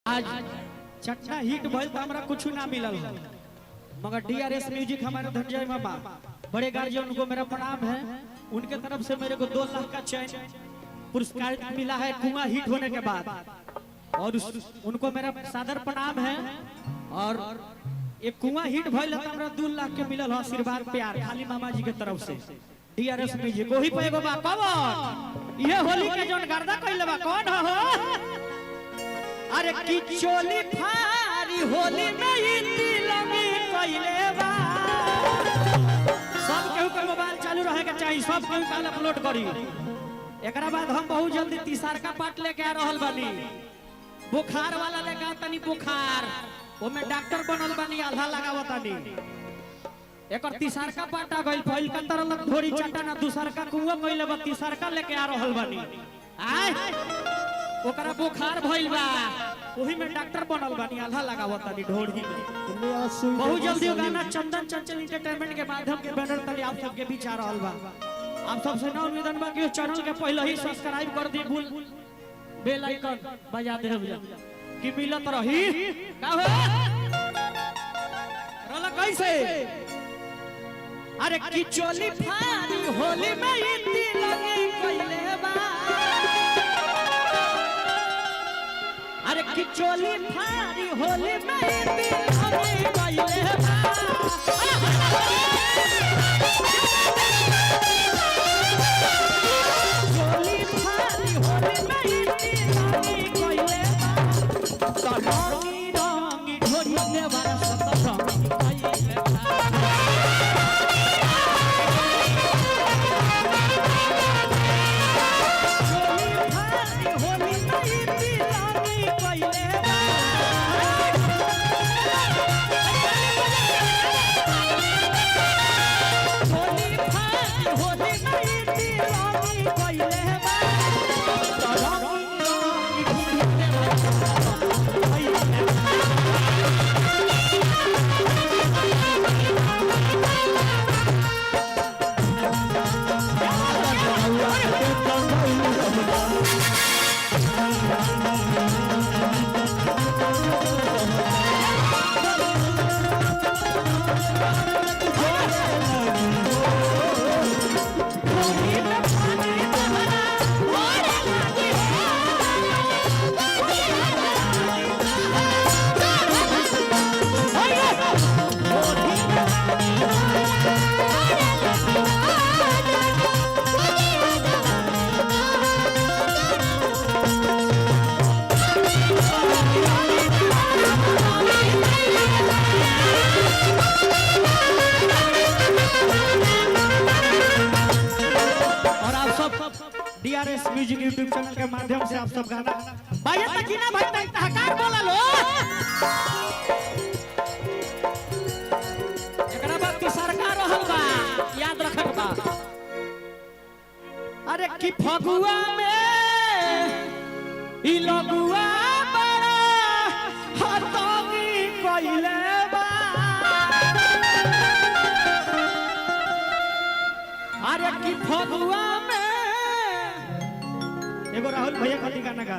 आज चट्टा हिट भइल तो हमरा कुछ ना मिलल है, मगर डीआरएस म्यूजिक हमारे धनंजय मामा बड़े गार्जियन, उनको मेरा प्रणाम है। उनके तरफ से मेरे को 2 लाख का चैन पुरस्कार मिला है कुआं हिट होने के बाद, और उनको मेरा सादर प्रणाम है। और एक कुआं हिट भइल तो हमरा 2 लाख के मिलल है आशीर्वाद प्यार खाली मामा जी के तरफ से। डीआरएस म्यूजिक वही पे एगो बा कौन ये होली के जोन गर्दा कइले बा कौन हो? अरे की चोली फारी होली में इतनी लगी कइले बा। सब केहू के मोबाइल चालू रहे के चाहिए, सब केहू काल अपलोड करी। एकरा बाद हम बहुत जल्दी तीसर का पार्ट लेके आ रहल बानी, बुखार वाला लेके तनी बुखार ओमे डॉक्टर बनल बानी, आल्हा लगावतानी। एकर तीसर का पार्ट आ गइल, पहिल का तरह लग थोड़ी चट्टा ना, दूसर का कुआं कइले बा, तीसर का लेके आ रहल बानी। आय ओकरा बुखार भइल बा, ओही में डॉक्टर बनल बानी, आल्हा लगावतानी ढोड़ी में। बहुत जल्दी गाना चंदन चंचल एंटरटेनमेंट के माध्यम के बैनर तले आप सबके बीच आ रहल बा। आप सबसे ना निवेदन बा कि चैनल के पहले ही सब्सक्राइब कर दी, बेल आइकन बजा दे कि मिलत रही का हो रोला कैसे। अरे की चोली फारी होली में इतनी लगी कइले बा। अरे की चोली फारी होली में इतनी लगी कइले बा। चोली फारी होली में इतनी लगी कइले बा। तो रंगी रंगी ढोरी देवारा सत रंगी कइले बा। डीआरएस म्यूजिक यूट्यूब चैनल के माध्यम से आप सब गाना भाई तक ना भाई तक हकार बोला लो। एकरा बात की सरकार रहल बा, याद रखत बा। अरे की फगुआ में ई लगुआ बड़ा हतमी कइले बा। अरे की फगुआ में एगो राहुल भैया का गाना गा।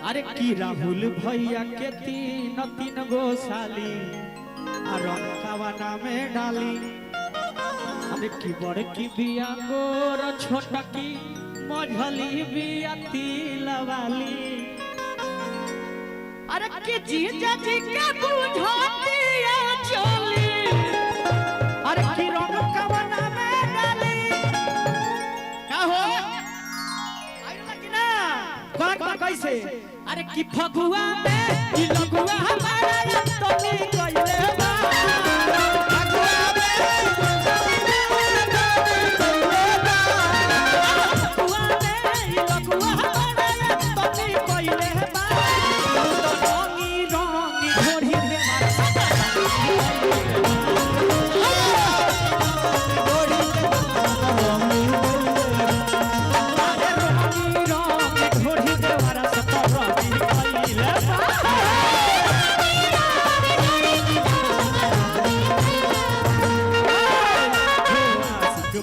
अरे की राहुल भैया के 3 गो साली रंगकावाना में डाली। अरे की बड़ की बिया गोर छोटा की मझली बिया तिलवाली। अरे की जीजा जी के बुझातिया चली। अरे की रंगकावाना में डाली का हो कैसे। अरे की फगुआ में ई लगुआ हमारा तनी कइले बा। फगुआ में ई लगुआ हमारा तनी कइले बा। रंगी रंगी ढोरी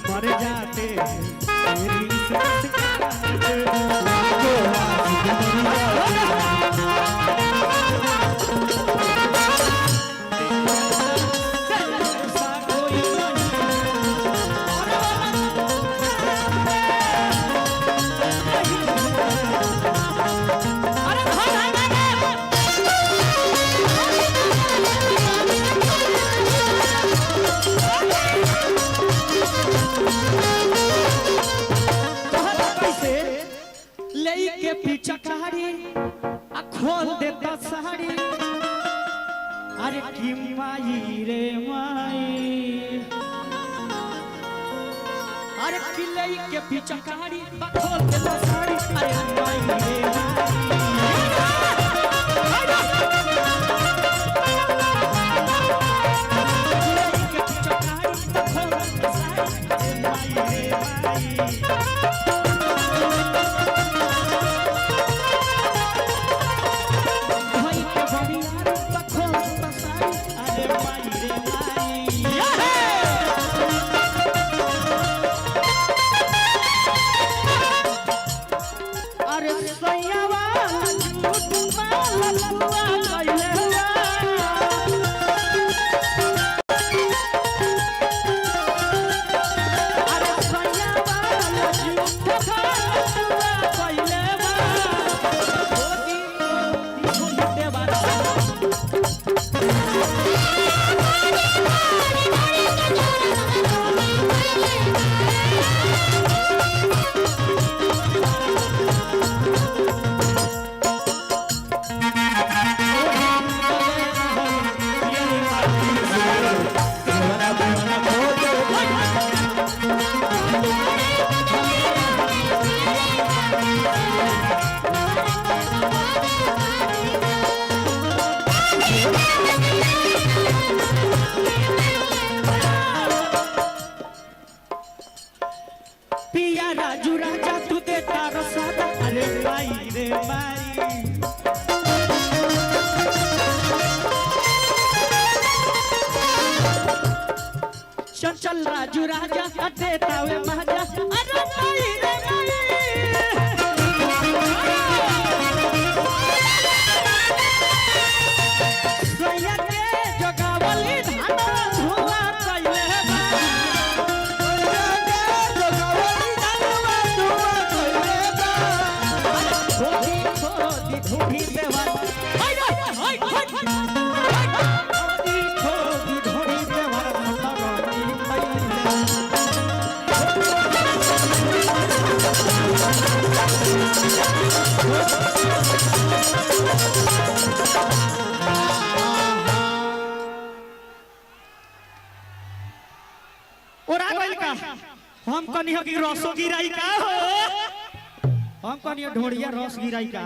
मर जाते तेरी के पिचकारी आ खोल देता साड़ी अरे की माई रे माई अरे किले के पिचकारी आ खोल देता साड़ी अरे माई रे पिया राजू राजा तू देता रसादा अरे माई रे माई चंचल राजू राजा देता वे महाजा अरे माई रे सोया के जगावली धाना धुआ कइले हम कनी की रसो गिराई का हो हम कनी ढोड़िया रस गिराई का।